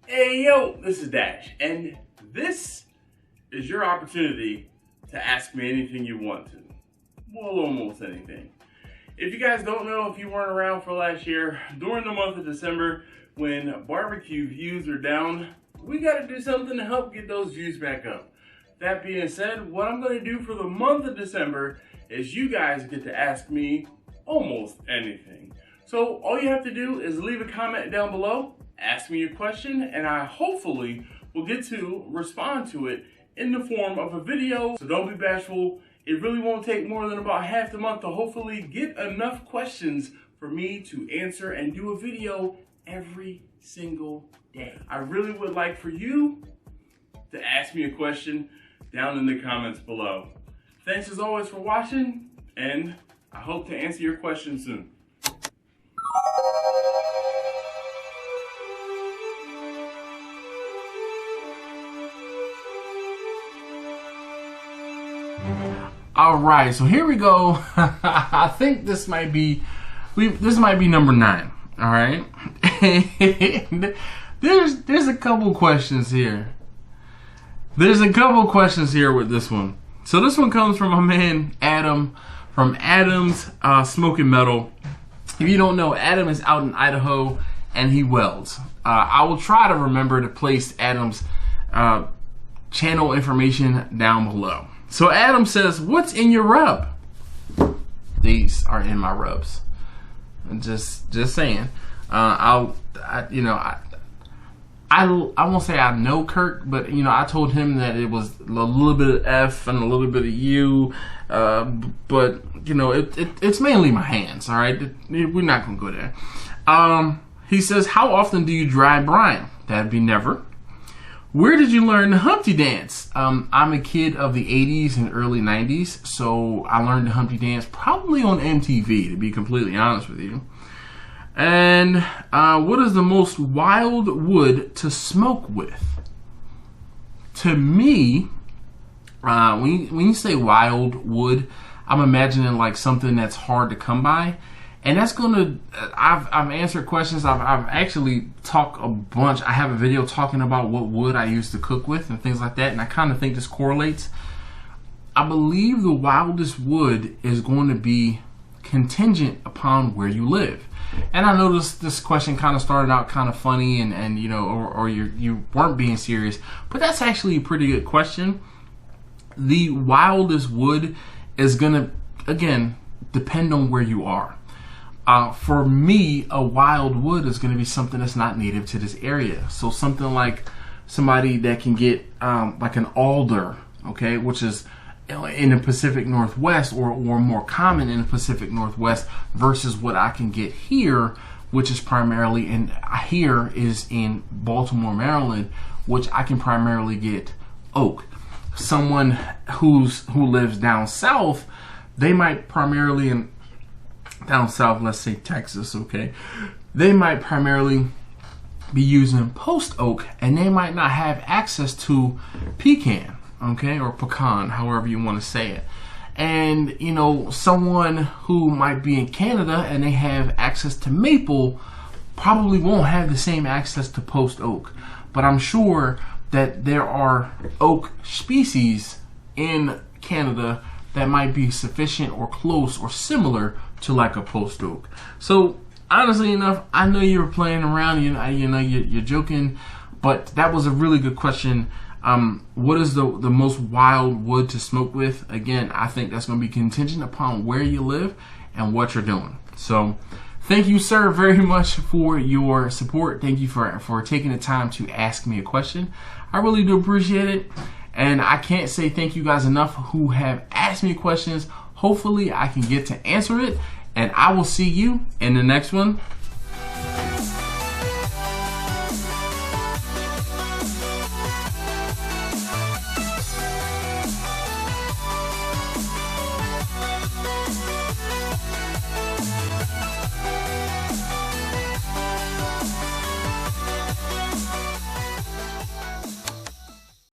Hey yo, this is Dash, and this is your opportunity to ask me anything you want to. Well, almost anything. If you guys don't know, if you weren't around for last year, during the month of December, when barbecue views are down, we gotta do something to help get those views back up. That being said, what I'm gonna do for the month of December is you guys get to ask me almost anything. So all you have to do is leave a comment down below, ask me your question, and I hopefully will get to respond to it in the form of a video. So don't be bashful. It really won't take more than about half the month to hopefully get enough questions for me to answer and do a video every single day. I really would like for you to ask me a question down in the comments below. Thanks as always for watching, and I hope to answer your question soon. All right, so here we go. I think this might be number 9. All right, and there's a couple questions here. There's a couple questions here with this one. So this one comes from my man Adam from Adam's Smoking Metal. If you don't know, Adam is out in Idaho and he welds. I will try to remember to place Adam's channel information down below. So Adam says, "What's in your rub?" These are in my rubs. I'm just saying. I won't say I know Kirk, but I told him that it was a little bit of F and a little bit of U, but it's mainly my hands. All right, we're not gonna go there. He says, "How often do you dry brine?" That'd be never. Where did you learn the Humpty Dance? I'm a kid of the 80s and early 90s, so I learned the Humpty Dance probably on MTV, to be completely honest with you. And what is the most wild wood to smoke with? To me, when you say wild wood, I'm imagining like something that's hard to come by. And that's gonna, I've answered questions. I've actually talked a bunch. I have a video talking about what wood I used to cook with and things like that. And I kind of think this correlates. I believe the wildest wood is going to be contingent upon where you live. And I know this question kind of started out kind of funny and or you weren't being serious, but that's actually a pretty good question. The wildest wood is gonna, again, depend on where you are. For me, a wild wood is going to be something that's not native to this area. So something like somebody that can get like an alder, okay, which is in the Pacific Northwest or more common in the Pacific Northwest versus what I can get here, which is primarily in Baltimore, Maryland, which I can primarily get oak. Someone who lives down south, they might primarily down south, let's say Texas, okay, they might primarily be using post oak and they might not have access to pecan, okay, or pecan, however you want to say it. And someone who might be in Canada and they have access to maple probably won't have the same access to post oak. But I'm sure that there are oak species in Canada that might be sufficient or close or similar to like a post oak. So honestly enough, I know you were playing around, you're joking, but that was a really good question. What is the most wild wood to smoke with? Again, I think that's going to be contingent upon where you live and what you're doing. So thank you, sir, very much for your support. Thank you for taking the time to ask me a question. I really do appreciate it. And I can't say thank you guys enough who have asked me questions. Hopefully I can get to answer it. And I will see you in the next one.